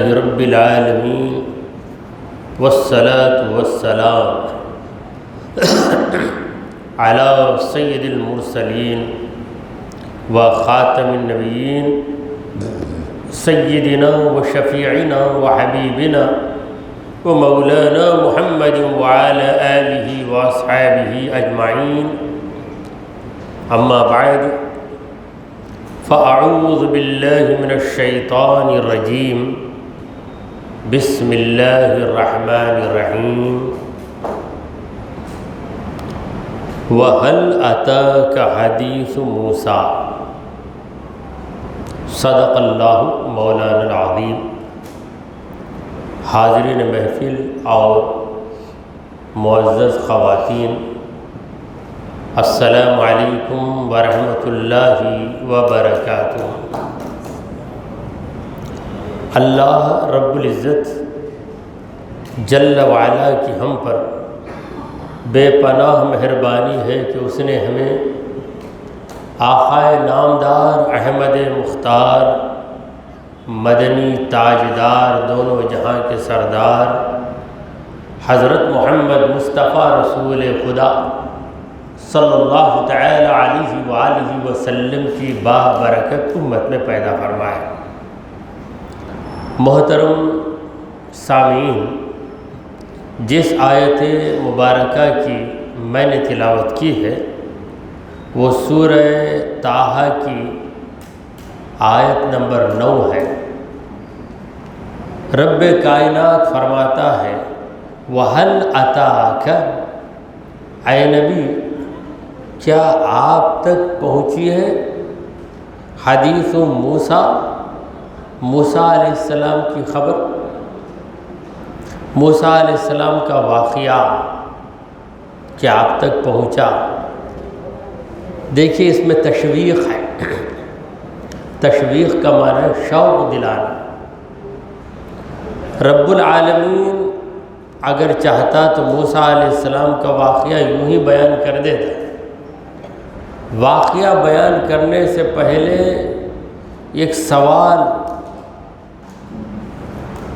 رب العالمین والصلاة والسلام علی سید المرسلین و خاتم النبیین سیدنا و شفیعنا و حبیبنا و مولانا محمد وعلی آلہ و اصحابہ اجمعین. اما بعد فاعوذ باللہ من الشیطان الرجیم. بسم اللہ الرحمن الرحیم. وَهَلْ أَتَاكَ حَدِيثُ مُوسَىٰ. صدق اللہ مولانا العظیم. حاضرین محفل اور معزز خواتین، السلام علیکم ورحمۃ اللہ وبرکاتہ. اللہ رب العزت جل وعلا کی ہم پر بے پناہ مہربانی ہے کہ اس نے ہمیں آقائے نامدار احمد مختار مدنی تاجدار دونوں جہاں کے سردار حضرت محمد مصطفیٰ رسول خدا صلی اللہ تعالی علیہ وآلہ وسلم کی بابرکت امت میں پیدا فرمائے. محترم سامعین، جس آیت مبارکہ کی میں نے تلاوت کی ہے وہ سورہ طٰہٰ کی آیت نمبر 9 ہے. رب کائنات فرماتا ہے وَهَلْ أَتَاكَ، اے نبی کیا آپ تک پہنچی ہے حدیث موسیٰ، موسیٰ علیہ السلام کی خبر، موسیٰ علیہ السلام کا واقعہ کیا آپ تک پہنچا؟ دیکھیے اس میں تشویق ہے. تشویق کا معنی ہے شوق دلانا. رب العالمین اگر چاہتا تو موسیٰ علیہ السلام کا واقعہ یوں ہی بیان کر دیتا. واقعہ بیان کرنے سے پہلے ایک سوال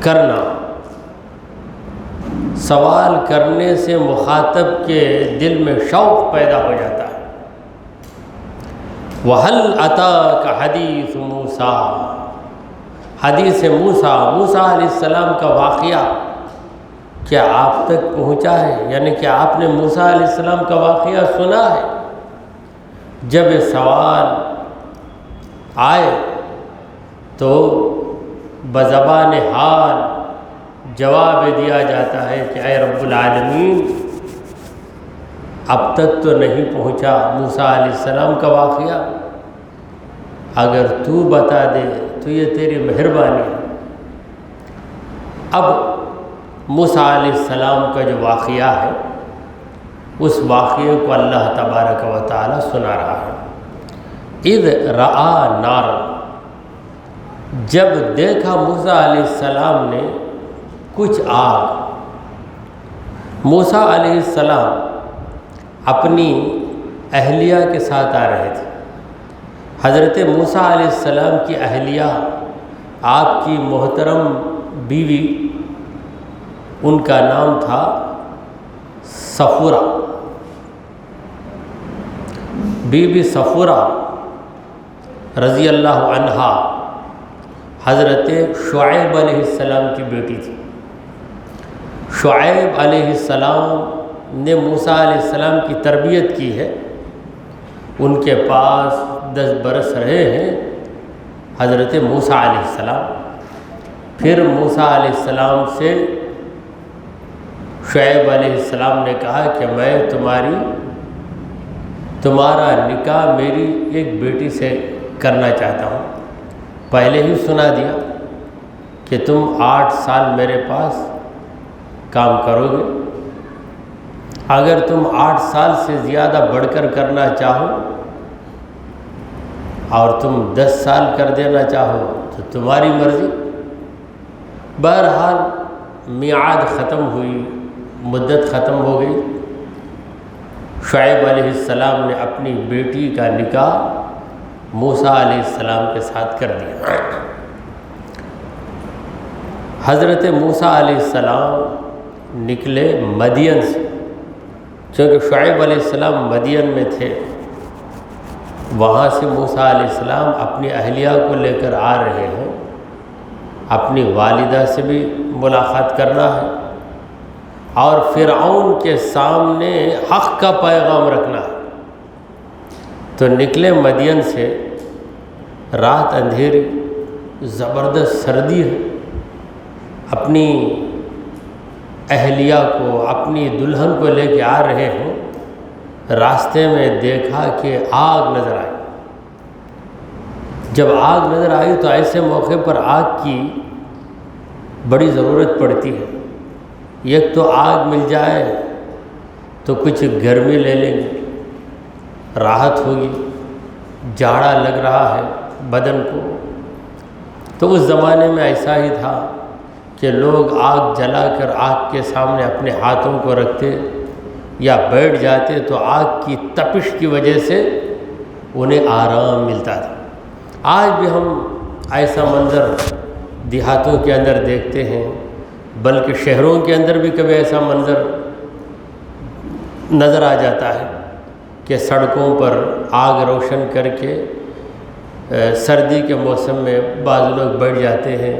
کرنا، سوال کرنے سے مخاطب کے دل میں شوق پیدا ہو جاتا ہے. وَهَلْ أَتَاكَ حَدِيثُ مُوسَىٰ، حدیث موسیٰ، موسیٰ علیہ السلام کا واقعہ کیا آپ تک پہنچا ہے؟ یعنی کہ آپ نے موسیٰ علیہ السلام کا واقعہ سنا ہے؟ جب یہ سوال آئے تو بزبان حال جواب دیا جاتا ہے کہ اے رب العالمین اب تک تو نہیں پہنچا موسیٰ علیہ السلام کا واقعہ، اگر تو بتا دے تو یہ تیری مہربانی ہے. اب موسیٰ علیہ السلام کا جو واقعہ ہے اس واقعے کو اللہ تبارک و تعالی سنا رہا ہے. اذ رأى نارا، جب دیکھا موسیٰ علیہ السلام نے کچھ آگ. موسیٰ علیہ السلام اپنی اہلیہ کے ساتھ آ رہے تھے. حضرت موسیٰ علیہ السلام کی اہلیہ آپ کی محترم بیوی، ان کا نام تھا صفورہ. بی بی صفورہ رضی اللہ عنہا حضرت شعیب علیہ السلام کی بیٹی تھی. شعیب علیہ السلام نے موسیٰ علیہ السلام کی تربیت کی ہے. ان کے پاس 10 برس رہے ہیں حضرت موسیٰ علیہ السلام. پھر موسیٰ علیہ السلام سے شعیب علیہ السلام نے کہا کہ میں تمہارا نکاح میری ایک بیٹی سے کرنا چاہتا ہوں. پہلے ہی سنا دیا کہ تم 8 سال میرے پاس کام کرو گے. اگر تم 8 سال سے زیادہ بڑھ کر کرنا چاہو اور تم 10 سال کر دینا چاہو تو تمہاری مرضی. بہرحال میعاد ختم ہوئی، مدت ختم ہو گئی. شعیب علیہ السلام نے اپنی بیٹی کا نکاح موسیٰ علیہ السلام کے ساتھ کر دیا. حضرت موسیٰ علیہ السلام نکلے مدین سے، چونکہ شعیب علیہ السلام مدین میں تھے، وہاں سے موسیٰ علیہ السلام اپنی اہلیہ کو لے کر آ رہے ہیں، اپنی والدہ سے بھی ملاقات کرنا ہے اور فرعون کے سامنے حق کا پیغام رکھنا ہے۔ تو نکلے مدین سے، رات اندھیری، زبردست سردی ہے، اپنی اہلیہ کو، اپنی دلہن کو لے کے آ رہے ہیں، راستے میں دیکھا کہ آگ نظر آئی۔ جب آگ نظر آئی تو ایسے موقع پر آگ کی بڑی ضرورت پڑتی ہے۔ ایک تو آگ مل جائے تو کچھ گرمی لے لیں گے، راحت ہوگی، جاڑا لگ رہا ہے بدن کو۔ تو اس زمانے میں ایسا ہی تھا کہ لوگ آگ جلا کر آگ کے سامنے اپنے ہاتھوں کو رکھتے یا بیٹھ جاتے تو آگ کی تپش کی وجہ سے انہیں آرام ملتا تھا۔ آج بھی ہم ایسا منظر دیہاتوں کے اندر دیکھتے ہیں، بلکہ شہروں کے اندر بھی کبھی ایسا منظر نظر آ جاتا ہے کہ سڑکوں پر آگ روشن کر کے سردی کے موسم میں بعض لوگ بیٹھ جاتے ہیں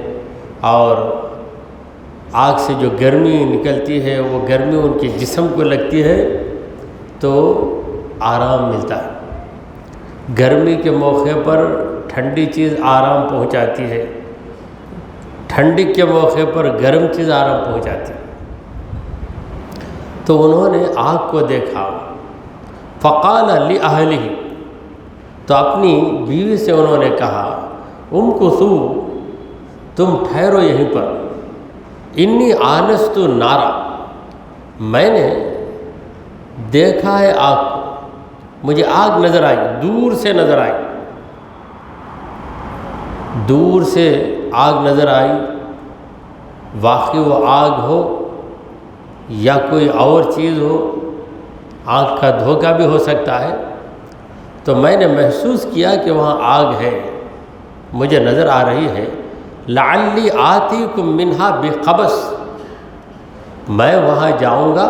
اور آگ سے جو گرمی نکلتی ہے وہ گرمی ان کے جسم کو لگتی ہے تو آرام ملتا ہے۔ گرمی کے موقع پر ٹھنڈی چیز آرام پہنچاتی ہے، ٹھنڈک کے موقع پر گرم چیز آرام پہنچاتی ہے۔ تو انہوں نے آگ کو دیکھا، فقال لأہلہ، تو اپنی بیوی سے انہوں نے کہا امکثوا، تم ٹھہرو یہیں پر، انی آنست نارا، میں نے دیکھا ہے آگ کو، مجھے آگ نظر آئی، دور سے نظر آئی، دور سے آگ نظر آئی۔ واقعی وہ آگ ہو یا کوئی اور چیز ہو، آگ کا دھوکہ بھی ہو سکتا ہے، تو میں نے محسوس کیا کہ وہاں آگ ہے، مجھے نظر آ رہی ہے۔ لعلی آتیکم منہا بقبس، میں وہاں جاؤں گا،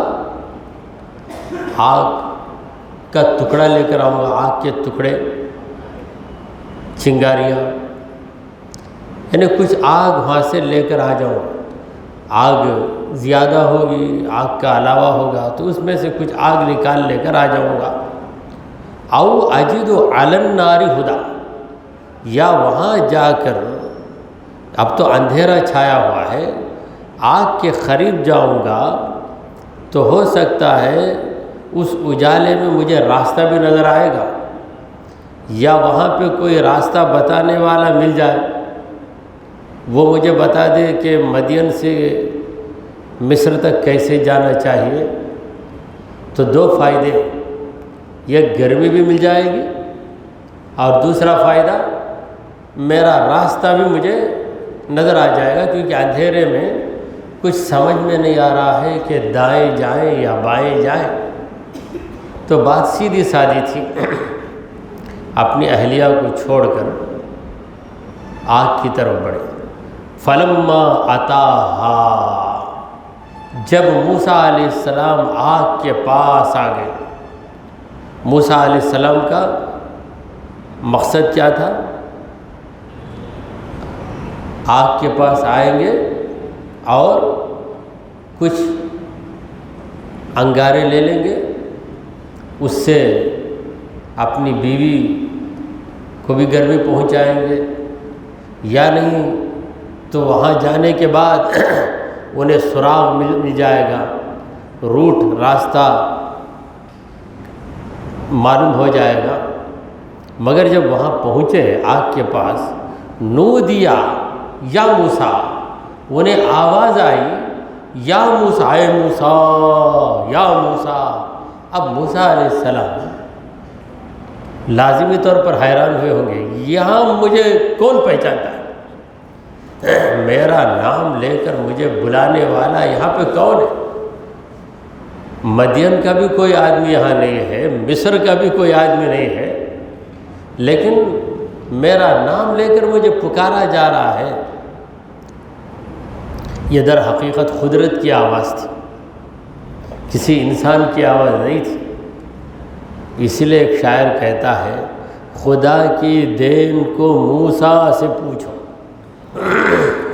آگ کا ٹکڑا لے کر آؤں گا، آگ کے ٹکڑے، چنگاریاں، یعنی کچھ آگ وہاں سے لے کر آ جاؤں گا۔ آگ زیادہ ہوگی، آگ کا علاوہ ہوگا تو اس میں سے کچھ آگ نکال لے کر آ جاؤں گا۔ او اجد علی النار ہدی، یا وہاں جا کر، اب تو اندھیرا چھایا ہوا ہے، آگ کے قریب جاؤں گا تو ہو سکتا ہے اس اجالے میں مجھے راستہ بھی نظر آئے گا، یا وہاں پہ کوئی راستہ بتانے والا مل جائے، وہ مجھے بتا دے کہ مدین سے مصر تک کیسے جانا چاہیے۔ تو دو فائدے، ایک گرمی بھی مل جائے گی اور دوسرا فائدہ میرا راستہ بھی مجھے نظر آ جائے گا، کیونکہ اندھیرے میں کچھ سمجھ میں نہیں آ رہا ہے کہ دائیں جائیں یا بائیں جائیں۔ تو بات سیدھی سادی تھی، اپنی اہلیہ کو چھوڑ کر آگ کی طرف بڑھے۔ فلما اتاہا، جب موسیٰ علیہ السلام آگ کے پاس آ گئے۔ موسیٰ علیہ السلام کا مقصد کیا تھا؟ آگ کے پاس آئیں گے اور کچھ انگارے لے لیں گے، اس سے اپنی بیوی کو بھی گرمی پہنچائیں گے، یا نہیں تو وہاں جانے کے بعد انہیں سراغ مل جائے گا، روٹ، راستہ معلوم ہو جائے گا۔ مگر جب وہاں پہنچے آگ کے پاس، نودیا یا موسیٰ، انہیں آواز آئی یا موسیٰ، اے موسیٰ، یا موسیٰ۔ اب موسیٰ علیہ السلام لازمی طور پر حیران ہوئے ہوں گے، یہاں مجھے کون پہچانتا ہے؟ میرا نام لے کر مجھے بلانے والا یہاں پہ کون ہے؟ مدین کا بھی کوئی آدمی یہاں نہیں ہے، مصر کا بھی کوئی آدمی نہیں ہے، لیکن میرا نام لے کر مجھے پکارا جا رہا ہے۔ یہ در حقیقت قدرت کی آواز تھی، کسی انسان کی آواز نہیں تھی۔ اسی لیے ایک شاعر کہتا ہے خدا کی دین کو موسیٰ سے پوچھو،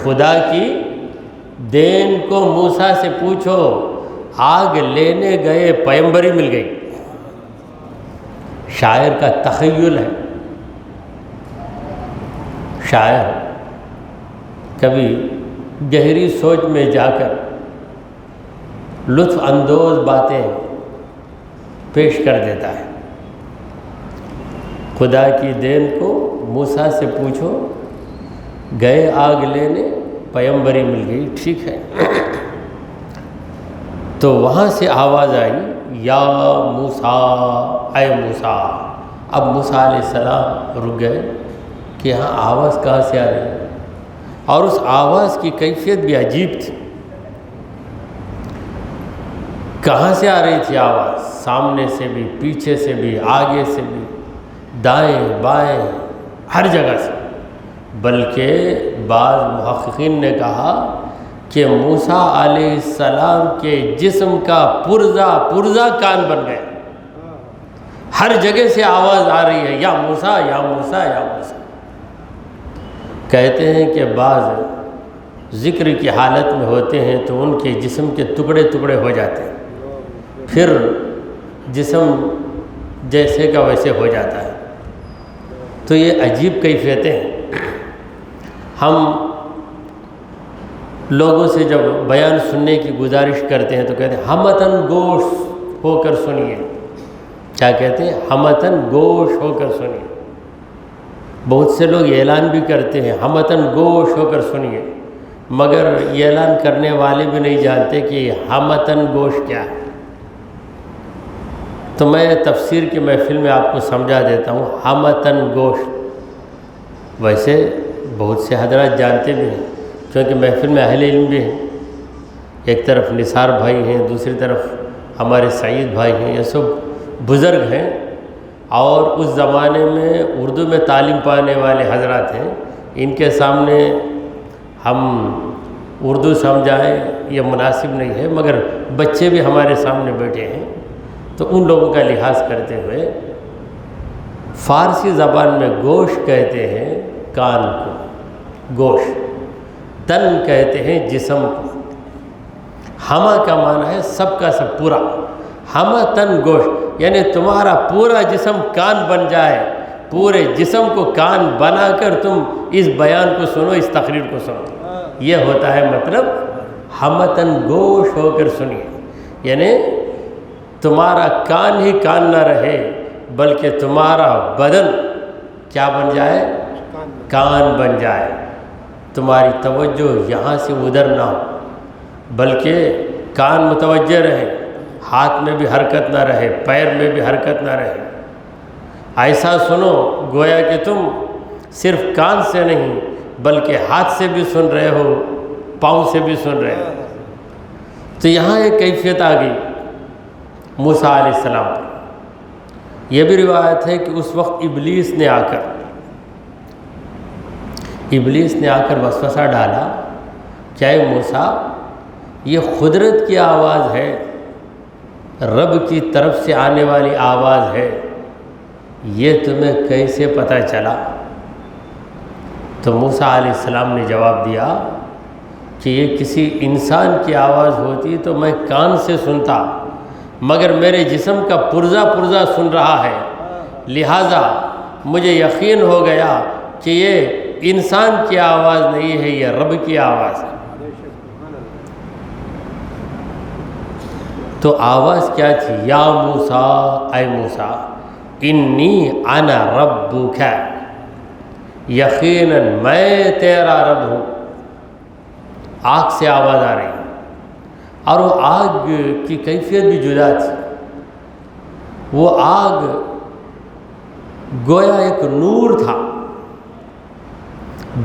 خدا کی دین کو موسیٰ سے پوچھو، آگ لینے گئے پیمبری مل گئی۔ شاعر کا تخیل ہے، شاعر کبھی گہری سوچ میں جا کر لطف اندوز باتیں پیش کر دیتا ہے۔ خدا کی دین کو موسیٰ سے پوچھو، گئے آگ لینے پیمبری مل گئی، ٹھیک ہے۔ تو وہاں سے آواز آئی یا موسیٰ، اے موسیٰ۔ اب موسیٰ علیہ السلام رک گئے کہ یہاں آواز کہاں سے آ رہی ہے، اور اس آواز کی کیفیت بھی عجیب تھی۔ کہاں سے آ رہی تھی آواز؟ سامنے سے بھی، پیچھے سے بھی، آگے سے بھی، دائیں بائیں، ہر جگہ سے۔ بلکہ بعض محققین نے کہا کہ موسیٰ علیہ السلام کے جسم کا پرزہ کان بن گئے، ہر جگہ سے آواز آ رہی ہے یا موسیٰ یا موسیٰ یا موسیٰ۔ کہتے ہیں کہ بعض ذکر کی حالت میں ہوتے ہیں تو ان کے جسم کے ٹکڑے ٹکڑے ہو جاتے ہیں، پھر جسم جیسے کا ویسے ہو جاتا ہے۔ تو یہ عجیب کیفیتیں ہیں۔ ہم لوگوں سے جب بیان سننے کی گزارش کرتے ہیں تو کہتے ہیں ہمتن گوش ہو کر سنیے۔ کیا کہتے ہیں؟ ہمتن گوش ہو کر سنیے۔ بہت سے لوگ اعلان بھی کرتے ہیں ہمتن گوش ہو کر سنیے، مگر یہ اعلان کرنے والے بھی نہیں جانتے کہ ہمتن گوش کیا ہے۔ تو میں تفسیر کی محفل میں آپ کو سمجھا دیتا ہوں ہمتن گوش۔ ویسے بہت سے حضرات جانتے بھی ہیں، کیونکہ محفل میں اہل علم بھی ہیں، ایک طرف نثار بھائی ہیں، دوسری طرف ہمارے سعید بھائی ہیں، یہ سب بزرگ ہیں، اور اس زمانے میں اردو میں تعلیم پانے والے حضرات ہیں۔ ان کے سامنے ہم اردو سمجھائیں یہ مناسب نہیں ہے، مگر بچے بھی ہمارے سامنے بیٹھے ہیں تو ان لوگوں کا لحاظ کرتے ہوئے فارسی زبان میں گوش کہتے ہیں کان کو، گوش۔ تن کہتے ہیں جسم کو۔ ہمہ کا معنی ہے سب کا سب، پورا۔ ہمہ تن گوش، یعنی تمہارا پورا جسم کان بن جائے، پورے جسم کو کان بنا کر تم اس بیان کو سنو، اس تقریر کو سنو۔ یہ ہوتا ہے مطلب ہمہ تن گوش ہو کر سنیے، یعنی تمہارا کان ہی کان نہ رہے بلکہ تمہارا بدن کیا بن جائے؟ کان بن جائے۔ تمہاری توجہ یہاں سے ادھر نہ ہو بلکہ کان متوجہ رہے، ہاتھ میں بھی حرکت نہ رہے، پیر میں بھی حرکت نہ رہے۔ ایسا سنو گویا کہ تم صرف کان سے نہیں بلکہ ہاتھ سے بھی سن رہے ہو، پاؤں سے بھی سن رہے ہو۔ تو یہاں ایک کیفیت آ گئی موسیٰ علیہ السلام پر۔ یہ بھی روایت ہے کہ اس وقت ابلیس نے آ کر وسوسہ ڈالا، کیا اے موسیٰ یہ قدرت کی آواز ہے، رب کی طرف سے آنے والی آواز ہے، یہ تمہیں کیسے پتہ چلا؟ تو موسیٰ علیہ السلام نے جواب دیا کہ یہ کسی انسان کی آواز ہوتی تو میں کان سے سنتا، مگر میرے جسم کا پرزہ سن رہا ہے، لہٰذا مجھے یقین ہو گیا کہ یہ انسان کی آواز نہیں ہے، یہ رب کی آواز ہے۔ تو آواز کیا تھی؟ یا موسیٰ، اے موسیٰ، انی انا ربک، یقیناً میں تیرا رب ہوں۔ آگ سے آواز آ رہی ہے، اور وہ آگ کی کیفیت بھی جدا تھی۔ وہ آگ گویا ایک نور تھا،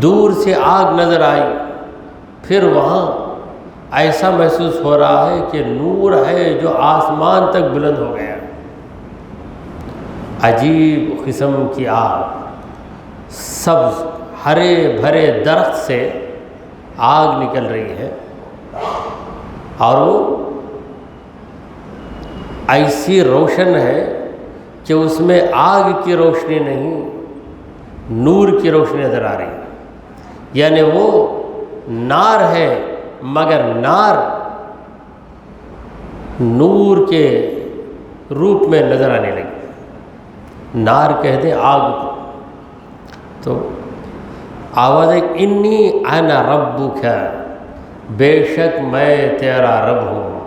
دور سے آگ نظر آئی، پھر وہاں ایسا محسوس ہو رہا ہے کہ نور ہے جو آسمان تک بلند ہو گیا۔ عجیب قسم کی آگ، سبز ہرے بھرے درخت سے آگ نکل رہی ہے، اور وہ ایسی روشن ہے کہ اس میں آگ کی روشنی نہیں، نور کی روشنی نظر آ رہی ہے، یعنی وہ نار ہے مگر نار نور کے روپ میں نظر آنے لگی۔ نار کہہ دیں آگ کو، تو آواز ہے انی انا ربک، بے شک میں تیرا رب ہوں،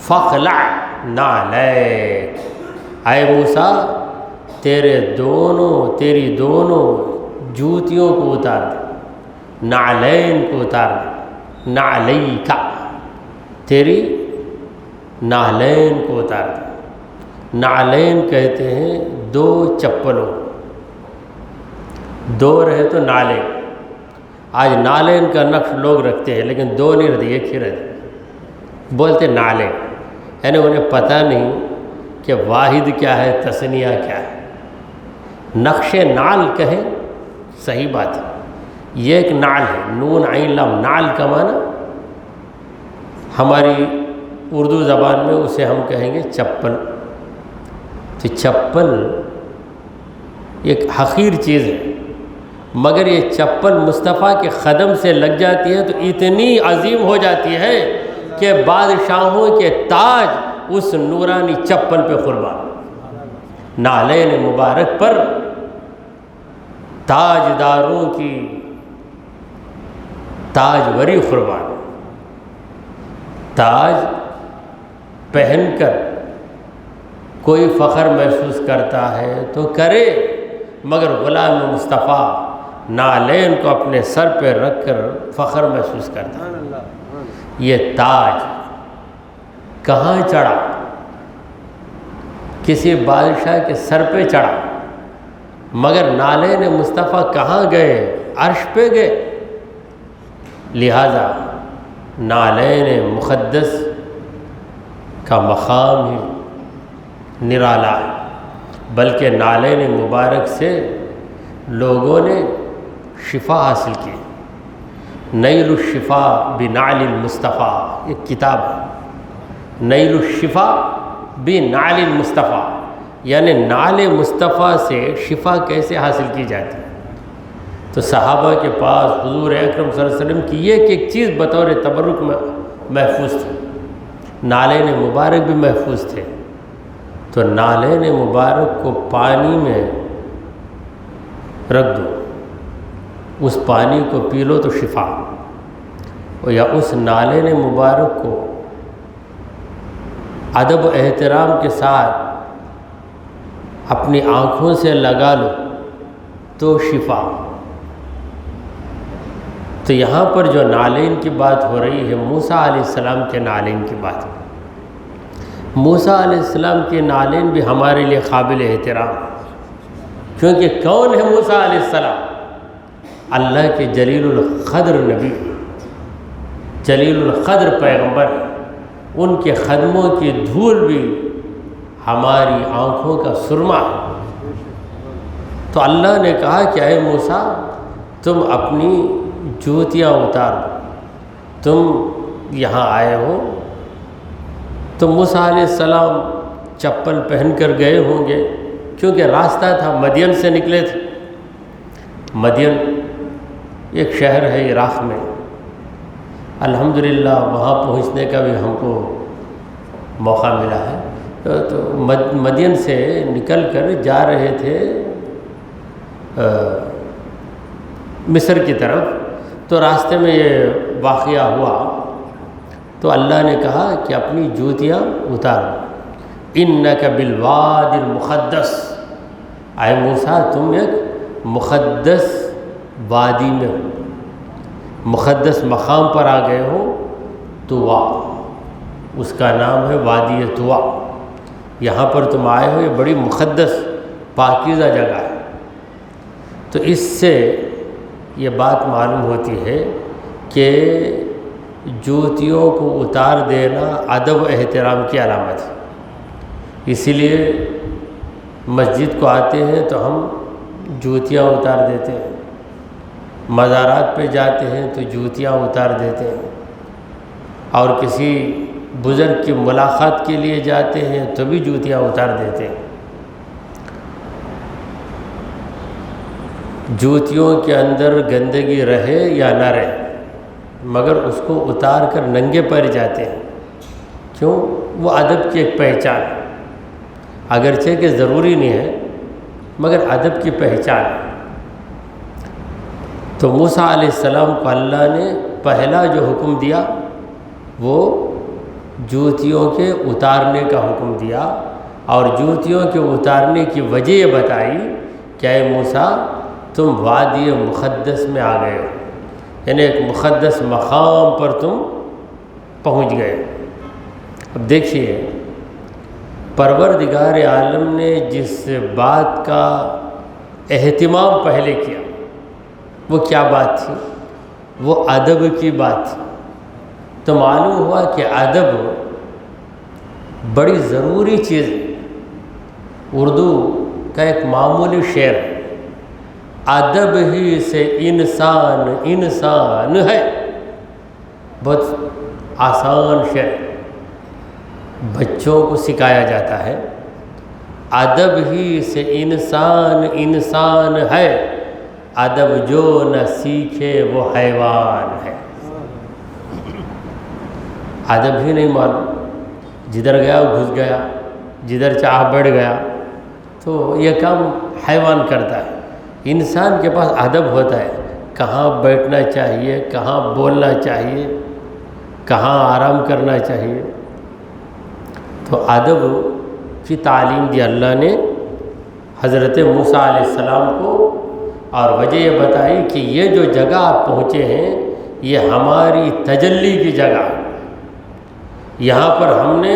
فاخلع نعلیک، اے موسیٰ تیری دونوں جوتیوں کو اتار دے، نعلین کو اتار دے، نعلیک تیری نعلین کو اتار دے۔ نعلین کہتے ہیں دو چپلوں، دو رہے تو نعلین، آج نعلین کا نقش لوگ رکھتے ہیں لیکن دو نہیں رہتے، ایک ہی رہتے، بولتے نعلین، یعنی انہیں پتہ نہیں کہ واحد کیا ہے، تثنیہ کیا ہے۔ نقش نعل کہیں صحیح بات ہے، یہ ایک نعل ہے، نون عین لام، نعل کا معنی ہماری اردو زبان میں اسے ہم کہیں گے چپل۔ تو چپل ایک حقیر چیز ہے، مگر یہ چپل مصطفیٰ کے قدم سے لگ جاتی ہے تو اتنی عظیم ہو جاتی ہے کہ بادشاہوں کے تاج اس نورانی چپل پہ قربان، نعلین مبارک پر تاجداروں کی تاجوری قربان۔ تاج پہن کر کوئی فخر محسوس کرتا ہے تو کرے، مگر غلام مصطفیٰ نعلین کو اپنے سر پہ رکھ کر فخر محسوس کرتا ہے۔ یہ تاج کہاں چڑھا؟ کسی بادشاہ کے سر پہ چڑھا، مگر نعلین مصطفیٰ کہاں گئے؟ عرش پہ گئے۔ لہذا نعلین مقدس کا مقام ہی نرالا ہے، بلکہ نعلین مبارک سے لوگوں نے شفا حاصل کی۔ نیل الشفا بنعل المصطفیٰ ایک کتاب ہے، نیل الشفا بنعل المصطفیٰ، یعنی نعل مصطفیٰ سے شفا کیسے حاصل کی جاتی ہے۔ تو صحابہ کے پاس حضور اکرم صلی اللہ علیہ وسلم کی یہ ایک چیز بطور تبرک میں محفوظ تھی، نعلین مبارک بھی محفوظ تھے۔ تو نعلین مبارک کو پانی میں رکھ دو، اس پانی کو پی لو تو شفا، یا اس نعلین مبارک کو ادب و احترام کے ساتھ اپنی آنکھوں سے لگا لو تو شفا۔ تو یہاں پر جو نعلین کی بات ہو رہی ہے موسیٰ علیہ السلام کے نعلین کی بات۔ موسیٰ علیہ السلام کے نعلین بھی ہمارے لیے قابل احترام، کیونکہ کون ہے موسیٰ علیہ السلام؟ اللہ کے جلیل القدر نبی، جلیل القدر پیغمبر، ان کے قدموں کی دھول بھی ہماری آنکھوں کا سرما ہے۔ تو اللہ نے کہا کہ اے موسیٰ تم اپنی جوتیاں اتار دو، تم یہاں آئے ہو۔ تو موسیٰ علیہ السلام چپل پہن کر گئے ہوں گے، کیونکہ راستہ تھا، مدین سے نکلے تھے۔ مدین ایک شہر ہے عراق میں، الحمدللہ وہاں پہنچنے کا بھی ہم کو موقع ملا ہے۔ تو مدین سے نکل کر جا رہے تھے مصر کی طرف، تو راستے میں یہ واقعہ ہوا۔ تو اللہ نے کہا کہ اپنی جوتیاں اتارو، انک بالواد المقدس، اے موسیٰ تم ایک مقدس وادی میں ہو، مقدس مقام پر آ گئے ہو۔ طوا، اس کا نام ہے وادی طوا، یہاں پر تم آئے ہو، یہ بڑی مقدس پاکیزہ جگہ ہے۔ تو اس سے یہ بات معلوم ہوتی ہے کہ جوتیوں کو اتار دینا ادب و احترام کی علامت ہے۔ اسی لیے مسجد کو آتے ہیں تو ہم جوتیاں اتار دیتے ہیں، مزارات پہ جاتے ہیں تو جوتیاں اتار دیتے ہیں، اور کسی بزرگ کی ملاقات کے لیے جاتے ہیں تو بھی جوتیاں اتار دیتے ہیں۔ جوتیوں کے اندر گندگی رہے یا نہ رہے مگر اس کو اتار کر ننگے پیر جاتے ہیں، کیوں؟ وہ ادب کی ایک پہچان ہے، اگرچہ کہ ضروری نہیں ہے مگر ادب کی پہچان ہے۔ تو موسیٰ علیہ السلام کو اللہ نے پہلا جو حکم دیا وہ جوتیوں کے اتارنے کا حکم دیا، اور جوتیوں کے اتارنے کی وجہ یہ بتائی کہ اے موسیٰ تم وادی مقدس میں آ گئے ہو، یعنی ایک مقدس مقام پر تم پہنچ گئے۔ اب دیکھیے پروردگار عالم نے جس بات کا اہتمام پہلے کیا وہ کیا بات تھی؟ وہ ادب کی بات تھی۔ تو معلوم ہوا کہ ادب بڑی ضروری چیز ہے۔ اردو کا ایک معمولی شعر ہے، ادب ہی سے انسان انسان ہے، بہت آسان شعر، بچوں کو سکھایا جاتا ہے، ادب ہی سے انسان انسان ہے، ادب جو نہ سیکھے وہ حیوان ہے۔ ادب ہی نہیں معلوم، جدھر گیا وہ گھس گیا، جدھر چاہ بیٹھ گیا، تو یہ کام حیوان کرتا ہے۔ انسان کے پاس ادب ہوتا ہے، کہاں بیٹھنا چاہیے، کہاں بولنا چاہیے، کہاں آرام کرنا چاہیے۔ تو ادب کی تعلیم دی اللہ نے حضرت موسیٰ علیہ السلام کو، اور وجہ یہ بتائی کہ یہ جو جگہ آپ پہنچے ہیں یہ ہماری تجلی کی جگہ ہے، یہاں پر ہم نے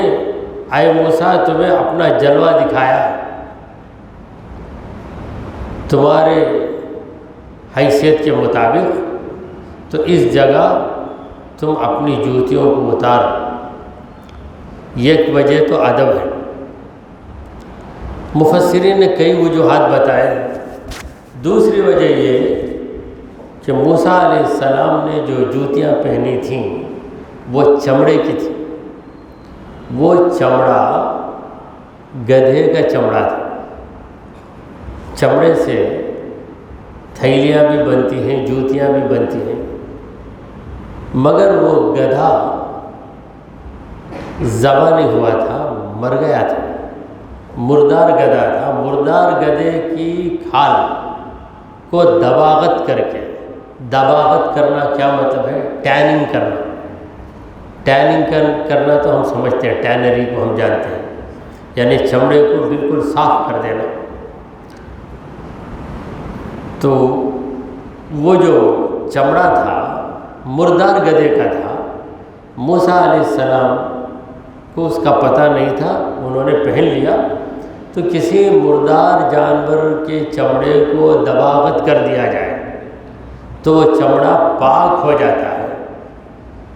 اے موسیٰ تمہیں اپنا جلوہ دکھایا ہے، تمہارے حیثیت کے مطابق، تو اس جگہ تم اپنی جوتیوں کو اتار۔ یہ ایک وجہ تو ادب ہے۔ مفسرین نے کئی وجوہات بتائے۔ دوسری وجہ یہ کہ موسیٰ علیہ السلام نے جو جوتیاں پہنی تھیں وہ چمڑے کی تھی، وہ چمڑا گدھے کا چمڑا تھا۔ چمڑے سے تھیلیاں بھی بنتی ہیں، جوتیاں بھی بنتی ہیں، مگر وہ گدھا ذبح نہیں ہوا تھا، مر گیا تھا، مردار گدھا تھا۔ مردار گدھے کی کھال کو دباغت کر کے، دباغت کرنا کیا مطلب ہے؟ ٹیننگ کرنا۔ ٹیننگ کرنا تو ہم سمجھتے ہیں، ٹینری کو ہم جانتے ہیں، یعنی چمڑے کو بالکل صاف کر دینا۔ تو وہ جو چمڑا تھا مردار گدھے کا تھا، موسیٰ علیہ السلام کو اس کا پتہ نہیں تھا، انہوں نے پہن لیا۔ تو کسی مردار جانور کے چمڑے کو دباغت کر دیا جائے تو وہ چمڑا پاک ہو جاتا ہے۔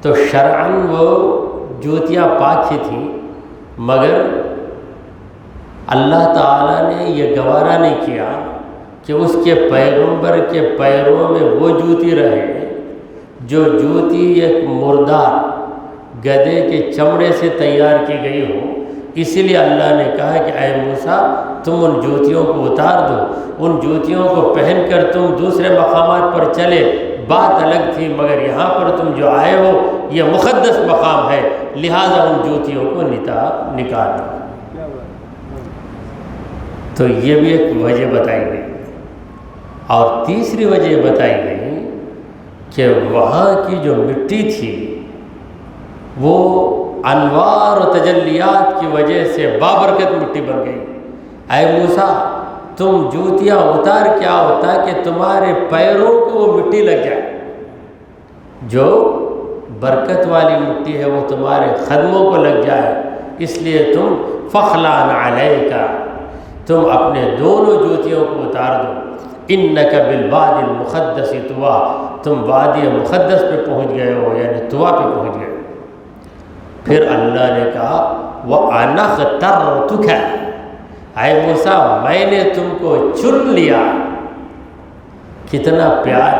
تو شرعاً وہ جوتیاں پاک ہی تھیں، مگر اللہ تعالیٰ نے یہ گوارا نہیں کیا کہ اس کے پیغمبر کے پیروں میں وہ جوتی رہے جو جوتی ایک مردار گدھے کے چمڑے سے تیار کی گئی ہو۔ اسی لیے اللہ نے کہا کہ اے موسیٰ تم ان جوتیوں کو اتار دو، ان جوتیوں کو پہن کر تم دوسرے مقامات پر چلے، بات الگ تھی، مگر یہاں پر تم جو آئے ہو یہ مقدس مقام ہے، لہٰذا ان جوتیوں کو نکال دو۔ تو یہ بھی ایک وجہ بتائی گئی۔ اور تیسری وجہ بتائی گئی کہ وہاں کی جو مٹی تھی وہ انوار و تجلیات کی وجہ سے بابرکت مٹی بن گئی۔ اے موسیٰ تم جوتیاں اتار کیا ہوتا کہ تمہارے پیروں کو وہ مٹی لگ جائے، جو برکت والی مٹی ہے وہ تمہارے قدموں کو لگ جائے، اس لیے تم فخلع علیک، تم اپنے دونوں جوتیوں کو اتار دو۔ انک بالوادی المقدس طویٰ، تم وادی مقدس پہ پہنچ گئے ہو، یعنی طویٰ پہ پہنچ گئے۔ پھر اللہ نے کہا وَأَنَا اخْتَرْتُكَ، اے موسیٰ میں نے تم کو چن لیا۔ کتنا پیار،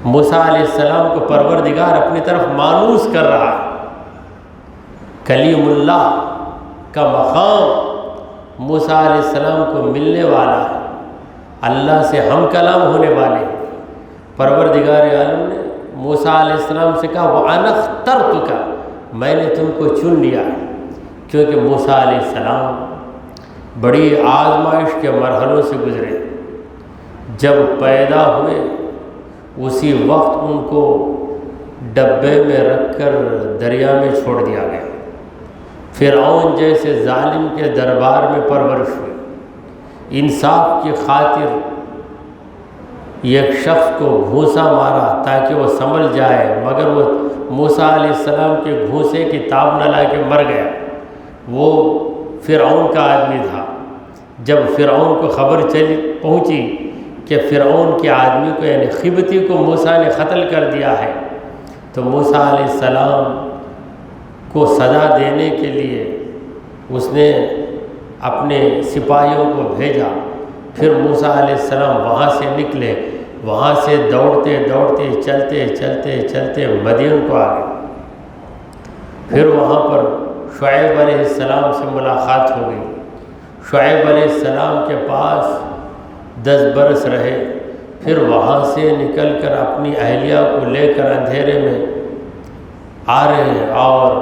موسیٰ علیہ السلام کو پروردگار اپنی طرف مانوس کر رہا ہے۔ کلیم اللہ کا مقام موسیٰ علیہ السلام کو ملنے والا ہے، اللہ سے ہم کلام ہونے والے ہیں۔ پروردگار عالم نے موسیٰ علیہ السلام سے کہا وَأَنَا اخْتَرْتُكَ، میں نے تم کو چن لیا ہے، کیونکہ موسیٰ علیہ السلام بڑی آزمائش کے مرحلوں سے گزرے۔ جب پیدا ہوئے اسی وقت ان کو ڈبے میں رکھ کر دریا میں چھوڑ دیا گیا۔ فرعون جیسے ظالم کے دربار میں پرورش ہوئی۔ انصاف کی خاطر ایک شخص کو گھونسا مارا تاکہ وہ سنبھل جائے، مگر وہ موسیٰ علیہ السلام کے گھونسے کی تاب نہ لا کے مر گیا۔ وہ فرعون کا آدمی تھا۔ جب فرعون کو خبر پہنچی کہ فرعون کے آدمی کو یعنی قبطی کو موسیٰ نے قتل کر دیا ہے، تو موسیٰ علیہ السلام کو سزا دینے کے لیے اس نے اپنے سپاہیوں کو بھیجا۔ پھر موسیٰ علیہ السلام وہاں سے نکلے، وہاں سے دوڑتے دوڑتے چلتے چلتے چلتے مدین کو آ گئے۔ پھر وہاں پر شعیب علیہ السلام سے ملاقات ہو گئی۔ شعیب علیہ السلام کے پاس 10 برس رہے، پھر وہاں سے نکل کر اپنی اہلیہ کو لے کر اندھیرے میں آ رہے ہیں، اور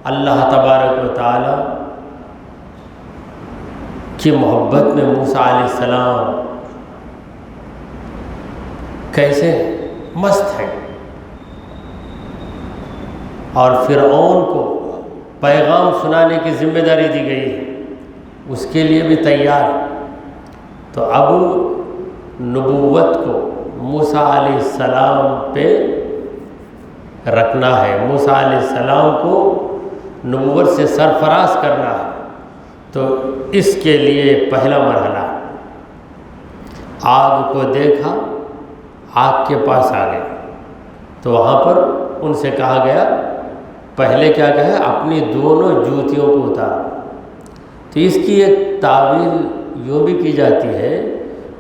اللہ تبارک و تعالی کی محبت میں موسیٰ علیہ السلام کیسے مست ہیں، اور فرعون کو پیغام سنانے کی ذمہ داری دی گئی ہے، اس کے لیے بھی تیار۔ تو اب نبوت کو موسیٰ علیہ السلام پہ رکھنا ہے، موسیٰ علیہ السلام کو نبوت سے سرفراز کرنا ہے۔ تو اس کے لیے پہلا مرحلہ آگ کو دیکھا، آگ کے پاس آ گئے، تو وہاں پر ان سے کہا گیا پہلے کیا کہے اپنی دونوں جوتیوں کو اتارو۔ تو اس کی ایک تعویل یوں بھی کی جاتی ہے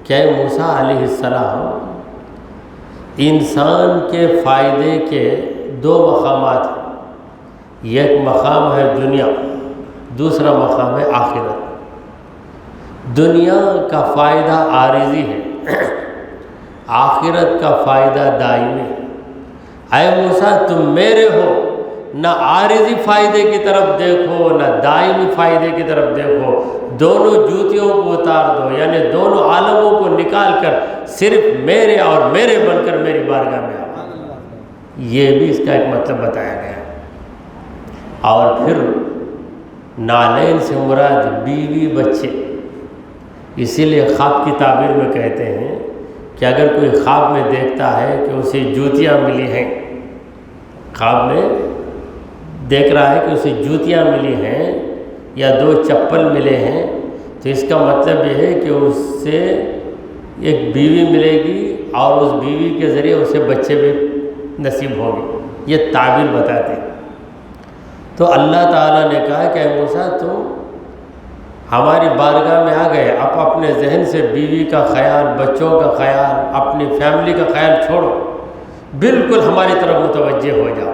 کہ موسیٰ علیہ السلام انسان کے فائدے کے 2 مقامات ہیں، ایک مقام ہے دنیا، دوسرا مقام ہے آخرت۔ دنیا کا فائدہ عارضی ہے، آخرت کا فائدہ دائمی ہے۔ اے موسیٰ تم میرے ہو، نہ عارضی فائدے کی طرف دیکھو نہ دائمی فائدے کی طرف دیکھو، دونوں جوتیوں کو اتار دو، یعنی دونوں عالموں کو نکال کر صرف میرے اور میرے بن کر میری بارگاہ میں آؤ۔ یہ بھی اس کا ایک مطلب بتایا گیا۔ اور پھر نالین سے مراد بیوی بچے، اسی لیے خواب کی تعبیر میں کہتے ہیں کہ اگر کوئی خواب میں دیکھتا ہے کہ اسے جوتیاں ملی ہیں، خواب میں دیکھ رہا ہے کہ اسے جوتیاں ملی ہیں یا 2 چپل ملے ہیں، تو اس کا مطلب یہ ہے کہ اس سے ایک بیوی ملے گی اور اس بیوی کے ذریعے اسے بچے بھی نصیب ہوں گے۔ یہ تعبیر بتاتے ہیں۔ تو اللہ تعالیٰ نے کہا کہ اے موسیٰ تم ہماری بارگاہ میں آ گئے، اب اپنے ذہن سے بیوی کا خیال، بچوں کا خیال، اپنی فیملی کا خیال چھوڑو، بالکل ہماری طرف متوجہ ہو جاؤ۔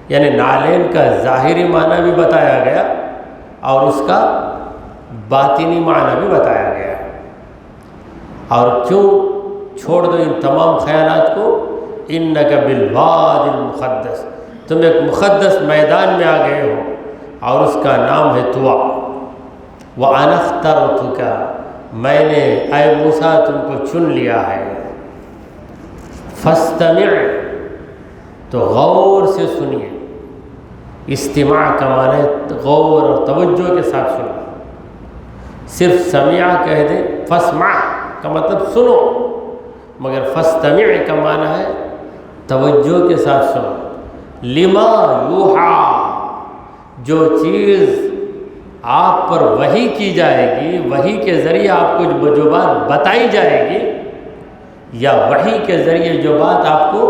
یعنی نالین کا ظاہری معنی بھی بتایا گیا اور اس کا باطنی معنی بھی بتایا گیا۔ اور کیوں چھوڑ دو ان تمام خیالات کو؟ انک بالواد المقدس، تم ایک مقدس میدان میں آ گئے ہو اور اس کا نام ہے طوا۔ وَأَنَا اخْتَرْتُكَ، میں نے اے موسیٰ تم کو چن لیا ہے۔ فَاسْتَمِعْ، تو غور سے سنیے۔ استماع کا معنی ہے غور اور توجہ کے ساتھ سنو۔ صرف سمع کہہ دیں، فاسمع کا مطلب سنو، مگر فاستمع کا معنی ہے توجہ کے ساتھ سنو۔ لما یوحیٰ، جو چیز آپ پر وحی کی جائے گی، وحی کے ذریعے آپ کو جو بات بتائی جائے گی، یا وحی کے ذریعے جو بات آپ کو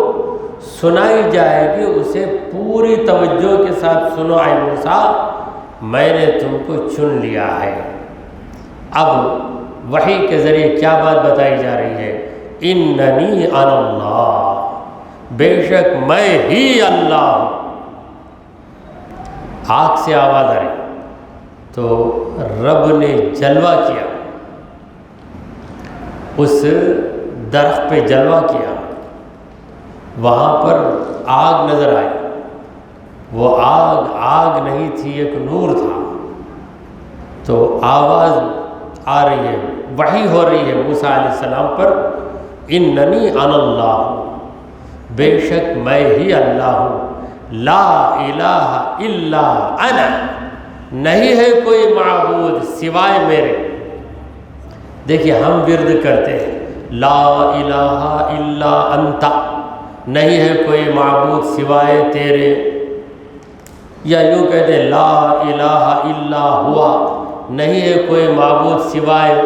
سنائی جائے گی، اسے پوری توجہ کے ساتھ سنو۔ اے موسیٰ میں نے تم کو چن لیا ہے۔ اب وحی کے ذریعے کیا بات بتائی جا رہی ہے اننی انا اللہ، بے شک میں ہی اللہ ہوں۔ آگ سے آواز آ رہی تو رب نے جلوہ کیا، اس درخت پہ جلوہ کیا، وہاں پر آگ نظر آئی۔ وہ آگ نہیں تھی، ایک نور تھا۔ تو آواز آ رہی ہے، وحی ہو رہی ہے موسیٰ علیہ السلام پر، اننی انا اللہ ہوں، بے شک میں ہی اللہ ہوں، لا الہ الا انا، نہیں ہے کوئی معبود سوائے میرے۔ دیکھیے ہم ورد کرتے ہیں لا الہ الا انت، نہیں ہے کوئی معبود سوائے تیرے، یا یوں کہتے ہیں لا الہ الا ہوا، نہیں ہے کوئی معبود سوائے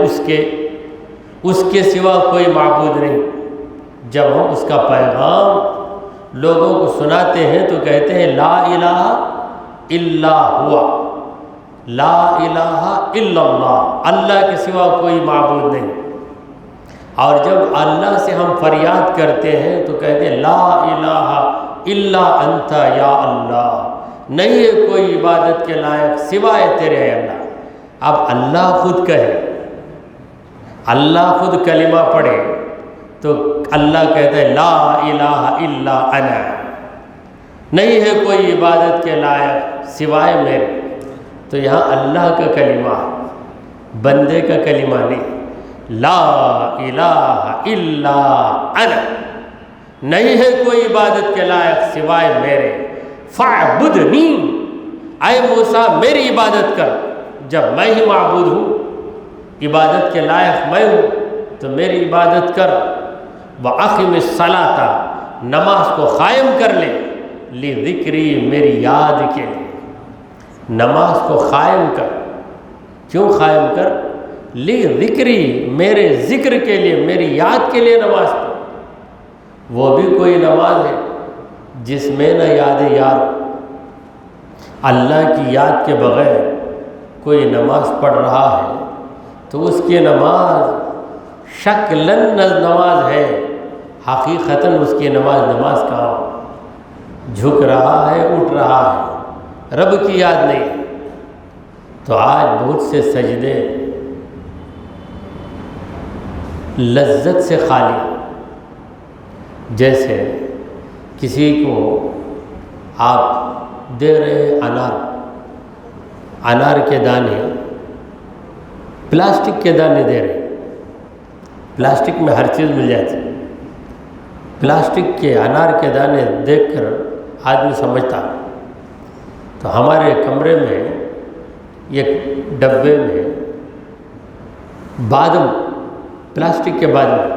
اس کے سوا کوئی معبود نہیں۔ جب ہم اس کا پیغام لوگوں کو سناتے ہیں تو کہتے ہیں لا الہ الا ہوا، لا الہ الا اللہ، اللہ کے سوا کوئی معبود نہیں۔ اور جب اللہ سے ہم فریاد کرتے ہیں تو کہتے ہیں لا الہ الا انت یا اللہ، نہیں ہے کوئی عبادت کے لائق سوائے تیرے اے اللہ۔ اب اللہ خود کہے، اللہ خود کلمہ پڑھے تو اللہ کہتا ہے لا الہ الا انا، نہیں ہے کوئی عبادت کے لائق سوائے میرے۔ تو یہاں اللہ کا کلمہ ہے، بندے کا کلمہ نہیں۔ لا الہ الا انا، نہیں ہے کوئی عبادت کے لائق سوائے میرے، فاعبدنی، اے موسیٰ میری عبادت کر، جب میں ہی معبود ہوں، عبادت کے لائق میں ہوں تو میری عبادت کر۔ وَأَقِمِ الصَّلَاةَ، نماز کو قائم کر لے، لِذِكْرِي، میری یاد کے لیے۔ نماز کو قائم کر، کیوں قائم کر؟ لِذِكْرِي، میرے ذکر کے لیے، میری یاد کے لیے نماز پڑھ۔ وہ بھی کوئی نماز ہے جس میں نہ یاد یار، اللہ کی یاد کے بغیر کوئی نماز پڑھ رہا ہے تو اس کی نماز شکلاً نماز ہے، حقیقتاً اس کی نماز کہاں؟ جھک رہا ہے، اٹھ رہا ہے، رب کی یاد نہیں۔ تو آج بہت سے سجدے لذت سے خالی، جیسے کسی کو آپ دے رہے انار کے دانے، پلاسٹک کے دانے دے رہے، پلاسٹک میں ہر چیز مل جاتی، پلاسٹک کے انار کے دانے دیکھ کر آدمی سمجھتا۔ تو ہمارے کمرے میں ایک ڈبے میں بادم، پلاسٹک کے بادم،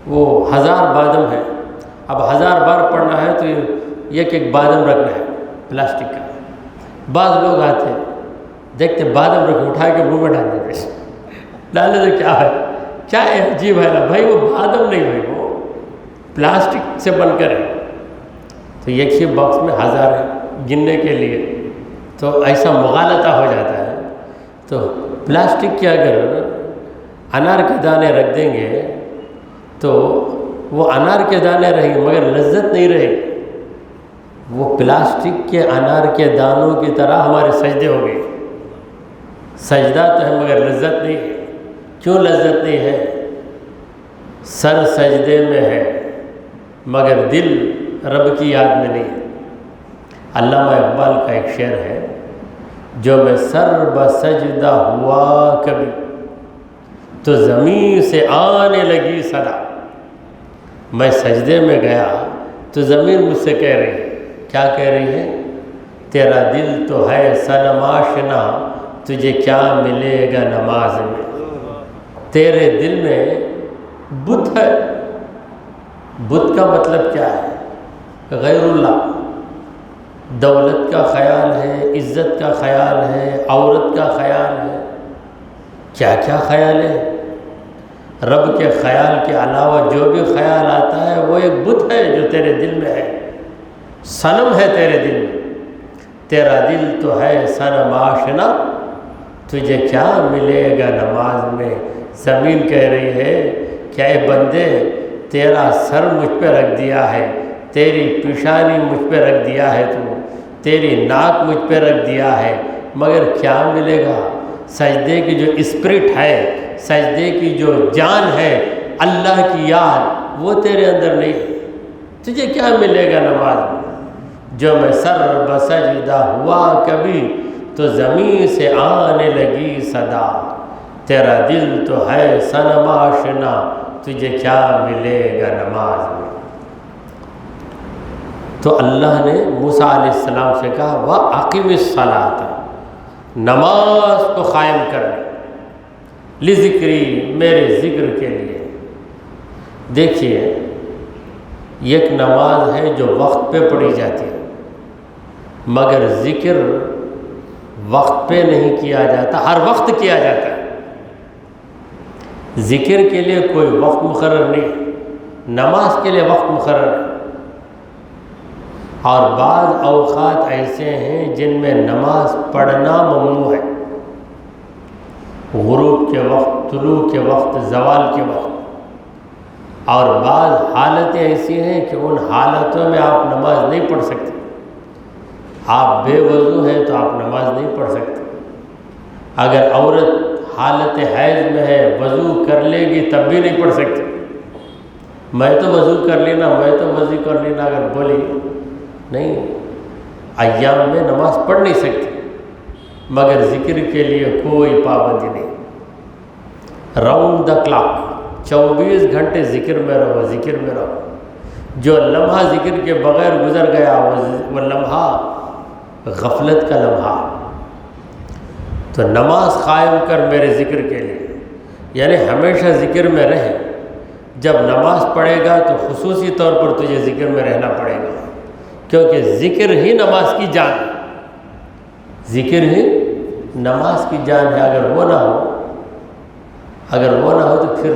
وہ 1000 بادم ہے، اب 1000 بار پڑھنا ہے تو ایک بادم رکھنا ہے پلاسٹک کا۔ بعض لوگ آتے دیکھتے بادم رکھ اٹھا کے منہ میں ڈال دیتے، ڈالنے سے کیا ہے، کیا عجیب ہے نا بھائی، وہ بادم نہیں بھائی، وہ پلاسٹک سے بن کر ہے۔ تو ایک ہی باکس میں 1000 ہے گننے کے لیے، تو ایسا مغالطہ ہو جاتا ہے۔ تو پلاسٹک کے اگر انار کے دانے رکھ دیں گے تو وہ انار کے دانے رہیں گے مگر لذت نہیں رہے گی۔ وہ پلاسٹک کے انار کے دانوں کی طرح ہمارے سجدے ہو گئے، سجدہ تو ہے مگر لذت نہیں ہے۔ کیوں لذت نہیں ہے؟ سر سجدے میں ہے مگر دل رب کی یاد میں نہیں ہے۔ علامہ اقبال کا ایک شعر ہے، جو میں سر بسجدہ ہوا کبھی تو زمین سے آنے لگی صدا۔ میں سجدے میں گیا تو زمین مجھ سے کہہ رہی ہے، کیا کہہ رہی ہے؟ تیرا دل تو ہے صنم آشنا، تجھے کیا ملے گا نماز میں۔ تیرے دل میں بت ہے۔ بت کا مطلب کیا ہے؟ غیر اللہ۔ دولت کا خیال ہے، عزت کا خیال ہے، عورت کا خیال ہے، کیا کیا خیال ہے۔ رب کے خیال کے علاوہ جو بھی خیال آتا ہے وہ ایک بت ہے جو تیرے دل میں ہے، صنم ہے تیرے دل میں۔ تیرا دل تو ہے صنم آشنا، تجھے کیا ملے گا نماز میں۔ زمین کہہ رہی ہے کہ کہ اے بندے تیرا سر مجھ پہ رکھ دیا ہے، تیری پیشانی مجھ پہ رکھ دیا ہے، تو تیری ناک مجھ پہ رکھ دیا ہے، مگر کیا ملے گا؟ سجدے کی جو اسپرٹ ہے، سجدے کی جو جان ہے، اللہ کی یاد، وہ تیرے اندر نہیں ہے، تجھے کیا ملے گا نماز میں؟ جو میں سر بسجدہ ہوا کبھی تو زمین سے آنے لگی صدا، تیرا دل تو ہے صنم آشنا، تجھے کیا ملے گا نماز میں؟ تو اللہ نے موسیٰ علیہ السلام سے کہا وَأَقِمِ الصَّلَاةَ، نماز کو قائم کرنے، لِذِكْرِي، میرے ذکر کے لیے۔ دیکھیے ایک نماز ہے جو وقت پہ پڑھی جاتی ہے، مگر ذکر وقت پہ نہیں کیا جاتا، ہر وقت کیا جاتا ہے۔ ذکر کے لیے کوئی وقت مقرر نہیں، نماز کے لیے وقت مقرر ہے۔ اور بعض اوقات ایسے ہیں جن میں نماز پڑھنا ممنوع ہے، غروب کے وقت، طلوع کے وقت، زوال کے وقت۔ اور بعض حالتیں ایسی ہیں کہ ان حالتوں میں آپ نماز نہیں پڑھ سکتے، آپ بے وضو ہیں تو آپ نماز نہیں پڑھ سکتے۔ اگر عورت حالت حیض میں ہے، وضو کر لے گی تب بھی نہیں پڑھ سکتے۔ میں تو وضو کر لینا، میں تو وضو کر لینا اگر بولی نہیں، ایام میں نماز پڑھ نہیں سکتے، مگر ذکر کے لیے کوئی پابندی نہیں۔ راؤنڈ دا کلاک 24 گھنٹے ذکر میں رہو، ذکر میں رہو۔ جو لمحہ ذکر کے بغیر گزر گیا وہ لمحہ غفلت کا لمحہ۔ تو نماز قائم کر میرے ذکر کے لیے، یعنی ہمیشہ ذکر میں رہے۔ جب نماز پڑھے گا تو خصوصی طور پر تجھے ذکر میں رہنا پڑے گا، کیونکہ ذکر ہی نماز کی جان ہے، ذکر ہی نماز کی جان ہے۔ اگر وہ نہ ہو تو پھر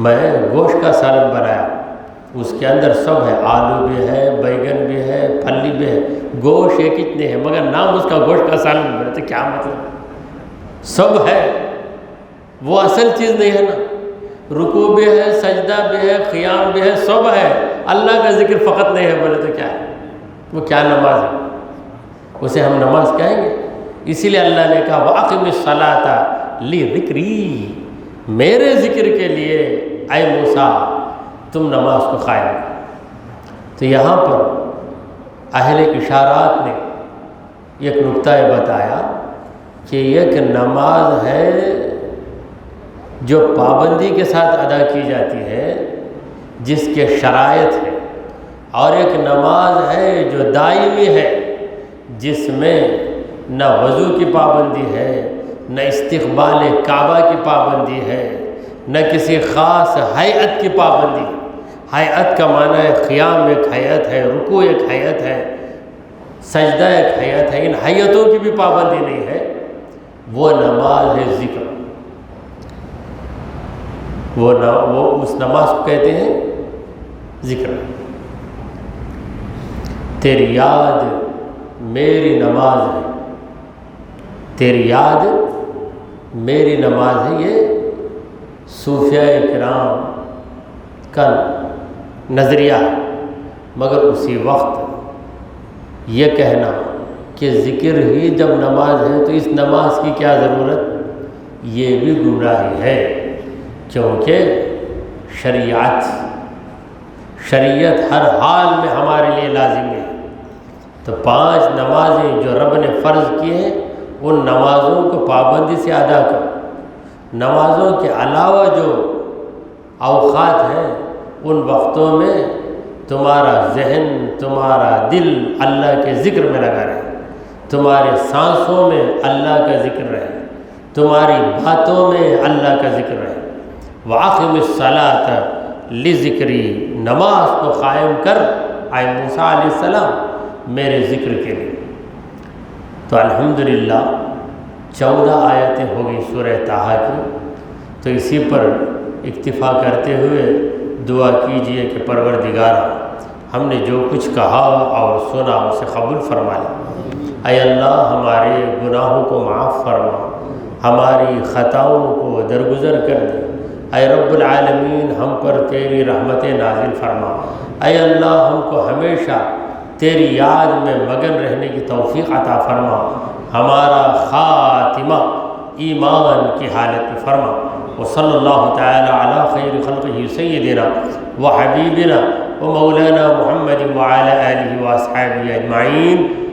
میں گوشت کا سالن بنایا، اس کے اندر سب ہے، آلو بھی ہے، بیگن بھی ہے، پھلی بھی ہے، گوشت ایک اتنے ہیں، مگر نام اس کا گوشت کا سالن بنا، تو کیا مطلب؟ سب ہے، وہ اصل چیز نہیں ہے نا۔ رکوع بھی ہے، سجدہ بھی ہے، قیام بھی ہے، سب ہے، اللہ کا ذکر فقط نہیں ہے، بولے تو کیا ہے؟ وہ کیا نماز ہے؟ اسے ہم نماز کہیں گے؟ اسی لیے اللہ نے کہا وَأَقِمِ الصَّلَاةَ لِذِكْرِي، میرے ذکر کے لیے اے موسیٰ تم نماز کو قائم کرو۔ تو یہاں پر اہل اشارات نے ایک نکتہ بتایا کہ ایک نماز ہے جو پابندی کے ساتھ ادا کی جاتی ہے، جس کے شرائط ہے، اور ایک نماز ہے جو دائمی ہے، جس میں نہ وضو کی پابندی ہے، نہ استقبال کعبہ کی پابندی ہے، نہ کسی خاص ہیئت کی پابندی ہے۔ ہیئت کا معنی ہے قیام ایک ہیئت ہے، رکوع ایک ہیئت ہے، سجدہ ایک ہیئت ہے، ان ہیئتوں کی بھی پابندی نہیں ہے۔ وہ نماز ہے ذکر، وہ اس نماز کو کہتے ہیں ذکر۔ تیری یاد میری نماز ہے، تیری یاد میری نماز ہے، یہ صوفیاء کرام کا نظریہ ہے۔ مگر اسی وقت یہ کہنا کہ ذکر ہی جب نماز ہے تو اس نماز کی کیا ضرورت، یہ بھی گمراہی ہے، کیونکہ شریعت ہر حال میں ہمارے لیے لازم ہے۔ تو 5 نمازیں جو رب نے فرض کی ہیں، ان نمازوں کو پابندی سے ادا کرو۔ نمازوں کے علاوہ جو اوقات ہیں، ان وقتوں میں تمہارا ذہن، تمہارا دل اللہ کے ذکر میں لگا رہے، تمہارے سانسوں میں اللہ کا ذکر رہے، تمہاری باتوں میں اللہ کا ذکر رہے۔ وَأَقِمِ الصَّلَاةَ لِذِكْرِي، نماز کو قائم کر اے موسیٰ علیہ السلام میرے ذکر کے لیے۔ تو الحمدللہ 14 آیتیں ہو گئی سورہ طٰہٰ کی۔ تو اسی پر اکتفا کرتے ہوئے دعا کیجئے کہ پروردگار ہم نے جو کچھ کہا اور سنا اسے قبول فرما لے۔ اے اللہ ہمارے گناہوں کو معاف فرما، ہماری خطاؤں کو درگزر کر دے، اے رب العالمین ہم پر تیری رحمتیں نازل فرما۔ اے اللہ ہم کو ہمیشہ تیری یاد میں مگن رہنے کی توفیق عطا فرما، ہمارا خاتمہ ایمان کی حالت میں فرما۔ وصلی اللہ تعالی علی خیر خلقہ سیدنا و حبیبنا و مولانا محمد وعلی آلہ و اصحابہ اجمعین۔